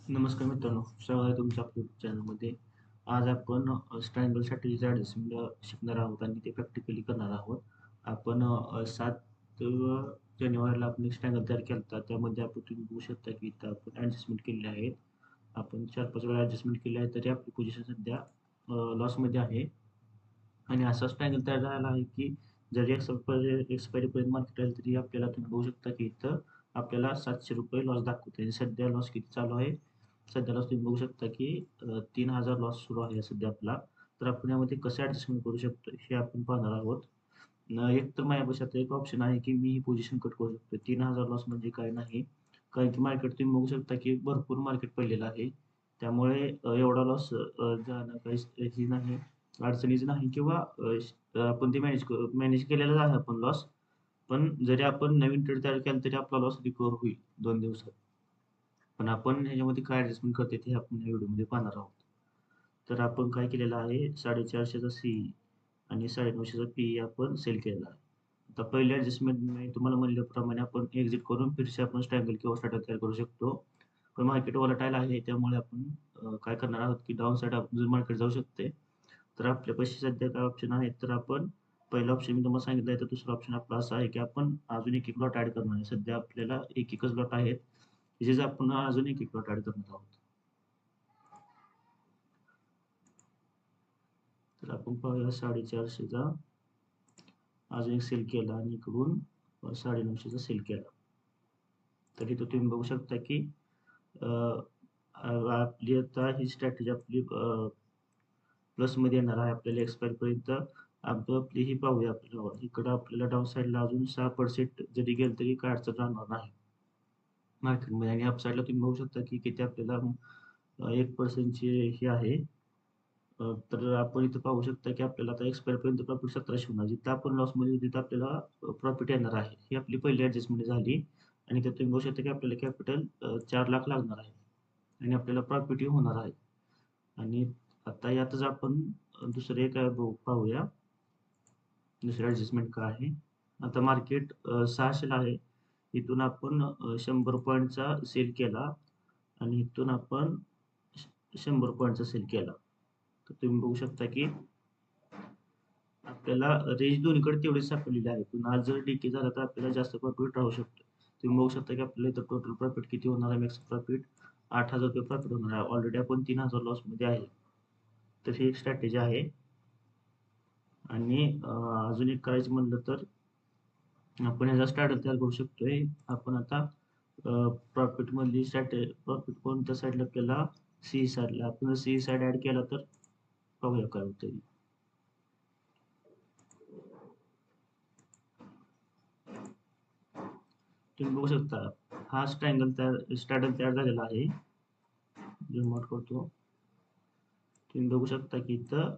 नमस्कार मित्रांनो, स्वागत आहे तुमच्या आपल्या YouTube चॅनलमध्ये. आज आपण ट्रायंगल स्ट्रॅटेजीचा ॲडजस्टमेंट शिकणार आहोत आणि ते प्रॅक्टिकली करणार आहोत. आपण 7 जानेवारीला आपण एक ट्रायंगल तयार केला होता. त्यामध्ये तुम्ही बघू शकता की इथं आपण ॲडजस्टमेंट केलेले आहेत. आपण 4-5 वेळा ॲडजस्टमेंट केले आहे, तरी आपली पोझिशन सध्या लॉसमध्ये आहे. आणि असाच ट्रायंगल तयार झाला आहे की जरी एक्सपायरीपर्यंत मार्केट राहील तरी आपल्याला तुम्ही बघू शकता की इथं आपल्याला ₹700 लॉस दाखवते. सध्या लॉस किती चालू आहे? सध्या लॉस तुम्ही बघू शकता की 3000 लॉस सुरू आहे सध्या आपला. तर आपण यामध्ये कसं ॲडजस्टमेंट करू शकतो हे आपण पाहणार आहोत. एक तर माझ्यापाशी आता एक ऑप्शन आहे की मी ही पोझिशन कट करू शकतो. 3000 लॉस म्हणजे काय नाही. कारण की मार्केट तुम्ही बघू शकता की भरपूर मार्केट पडलेलं आहे. त्यामुळे एवढा लॉस जाणं काही हे नाही, अडचणीचं नाही किंवा आपण ते मॅनेज केलेलंच आहे आपण लॉस. पण जरी आपण नवीन ट्रेड तयार केला तरी आपला लॉस रिकव्हर होईल 2 दिवसात. पण आपण ह्याच्यामध्ये काय ॲडजस्टमेंट करता येते हे आपण या व्हिडिओमध्ये पाहणार आहोत. तर आपण काय केलेलं आहे 450चा सीई आणि 950चा पीई आपण सेल केलेला आहे. आता पहिल्या ॲडजस्टमेंट मी तुम्हाला म्हणल्याप्रमाणे आपण एक्झिट करून फिरसे आपण स्ट्रॅगल किंवा स्टार्टर तयार करू शकतो. पण मार्केट व्हॉलटाईल आहे त्यामुळे आपण काय करणार आहोत की डाउन साइड आपण मार्केट जाऊ शकते. तर आपल्यापाशी सध्या काय ऑप्शन आहेत तर आपण पहिला ऑप्शन मी तुम्हाला सांगितलं आहे तर दुसरा ऑप्शन आपला असा आहे की आपण अजून एक लॉट ॲड करणार आहे. सध्या आपल्याला एकच लॉट आहेत. त्याचेच आपण अजून एक लॉट ॲड करणार आहोत. तर आपण पाहूया 450चा अजून एक सेल केला आणि इकडून 950चा सेल केला. तर इथं तुम्ही बघू शकता की अ, आपली आता ही स्ट्रॅटेजी आपली प्लसमध्ये येणार आहे. आपल्याला एक्सपायरीपर्यंत आपली ही पाहूया आपल्याला. इकडं आपल्याला डाउन साइडला अजून 6% जरी गेलं तरी काय अडचण राहणार नाही मार्केटमध्ये. आणि अप साइडला तुम्ही बघू शकता की किती आपल्याला 1% ची ही आहे. तर आपण इथं पाहू शकता की आपल्याला आता एक्सपायरीपर्यंत प्रॉफिट 1700 होणार. जिथं आपण लॉसमध्ये होतो तिथं आपल्याला प्रॉफिट येणार आहे. ही आपली पहिली ॲडजस्टमेंट झाली आणि त्यात तुम्ही बघू शकता की आपल्याला कॅपिटल 4,00,000 लागणार आहे आणि आपल्याला प्रॉफिटही होणार आहे. आणि आता यातच आपण दुसरे काय पाहूया. दुसरी ॲडजस्टमेंट काय आहे. आता मार्केट 600 ला आहे. इथून आपण 100 पॉईंटचा सेल केला आणि इथून आपण 100 पॉईंटचा सेल केला. तर तुम्ही बघू शकता की आपल्याला रेंज दोन्हीकडे तेवढीच सापडलेली आहे. पण आज जर डिके झाला तर आपल्याला जास्त प्रॉफिट राहू शकतो. तुम्ही बघू शकता की आपल्याला इथं टोटल प्रॉफिट किती होणार आहे, मॅक्स प्रॉफिट ₹8,000 प्रॉफिट होणार आहे. ऑलरेडी आपण 3,000 लॉसमध्ये आहे. तर ही एक स्ट्रॅटेजी आहे. आणि अजून एक करायचं म्हणलं तर आपण ह्याचा स्टार्टर तयार करू शकतोय. आपण आता प्रॉफिटमधली प्रॉफिट कोणत्या साईडला आपल्याला सी साईडला आपण जर सी साईड ॲड केला तर पाहूया काय होतंय. तुम्ही बघू शकता हा स्ट्रॅडल तयार झालेला आहे. झूम आउट करतो. तुम्ही बघू शकता की इथं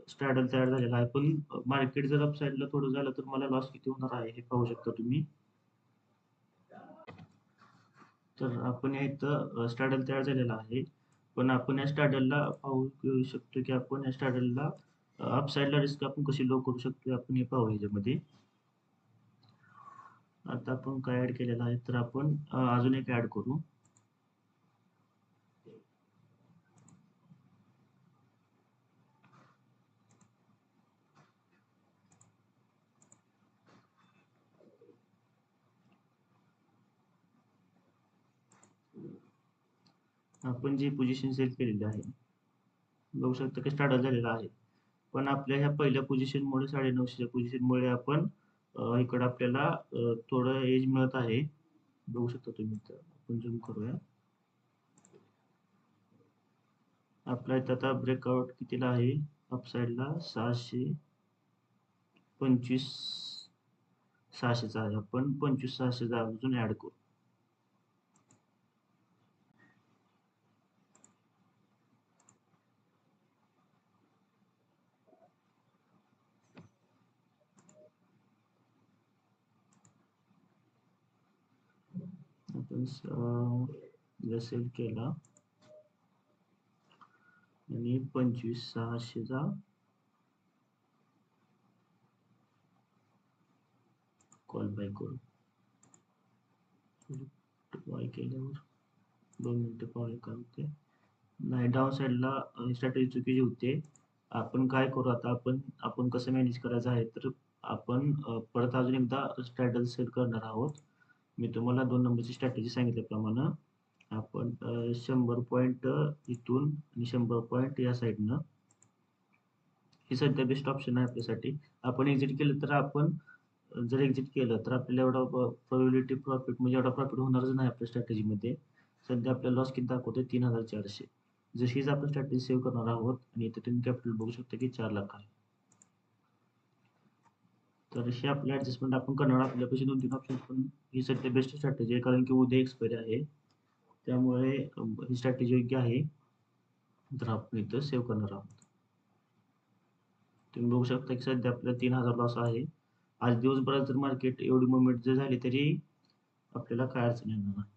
स्ट्रॅडल तयार झालेला आहे. पण मार्केट जर अप साईडला थोडं झालं तर मला लॉस किती होणार आहे हे पाहू शकता तुम्ही. तर आपण या इथं स्ट्रॅडल तयार झालेला आहे. पण आपण या स्ट्रॅडलला पाहू शकतो की आपण या स्ट्रॅडलला अप साईडला रिस्क आपण कशी लो करू शकतो आपण हे पाहू याच्यामध्ये. आता आपण काय ॲड केलेलं आहे तर आपण अजून एक ॲड करू. आपण जी पोझिशन सेल केलेली आहे बघू शकता की स्टार्ट झालेला आहे. पण आपल्या ह्या पहिल्या पोझिशनमुळे 950च्या पोझिशनमुळे आपण इकडं आपल्याला थोडं एज मिळत आहे. बघू शकता तुम्ही इथं. आपण झूम करूया. आपला इथं आता ब्रेकआउट कितीला आहे अप साईडला 625 600चा आहे. आपण 25-600चा अजून ॲड करू. आपण सेल केला आणि 25-600चा कॉल बाय करू. बाय केल्यावर 2 मिनिटं पाहूया काय होते. नाही, डाउन साइडला स्ट्रॅटेजी चुकीची होते. आपण काय करू आता, आपण कसं मॅनेज करायचं आहे, तर आपण परत अजून एकदा स्ट्रॅटेजी सेट करणार आहोत. मी तुम्हाला 2 नंबरची स्ट्रॅटेजी सांगितल्याप्रमाणे आपण 100 पॉइंट इथून आणि 100 पॉइंट या साईडनं हे सध्या बेस्ट ऑप्शन आहे आपल्यासाठी. आपण एक्झिट केलं तर आपण जर एक्झिट केलं तर आपल्याला एवढा प्रोबॅबिलिटी प्रॉफिट म्हणजे एवढा प्रॉफिट होणारच नाही आपल्या स्ट्रॅटेजीमध्ये. सध्या आपल्याला लॉस किती दाखवतोय 3,400. जशीच आपण स्ट्रॅटेजी सेव्ह करणार आहोत आणि इथे तुम्ही कॅपिटल बघू शकता की 4,00,000 आहे. तर अशी आपली ॲडजस्टमेंट आपण करणार. आपल्यापाशी 2-3 ऑप्शन पण ही सध्या बेस्ट स्ट्रॅटेजी आहे कारण की उद्या एक्सपायरी आहे. त्यामुळे ही स्ट्रॅटेजी योग्य आहे. तर आपण इथं सेव्ह करणार आहोत. तुम्ही बघू शकता की सध्या आपल्याला 3,000 लॉस आहे. आज दिवसभरात जर मार्केट एवढी मूव्हमेंट जर झाली तरी आपल्याला काय अडचण येणार नाही.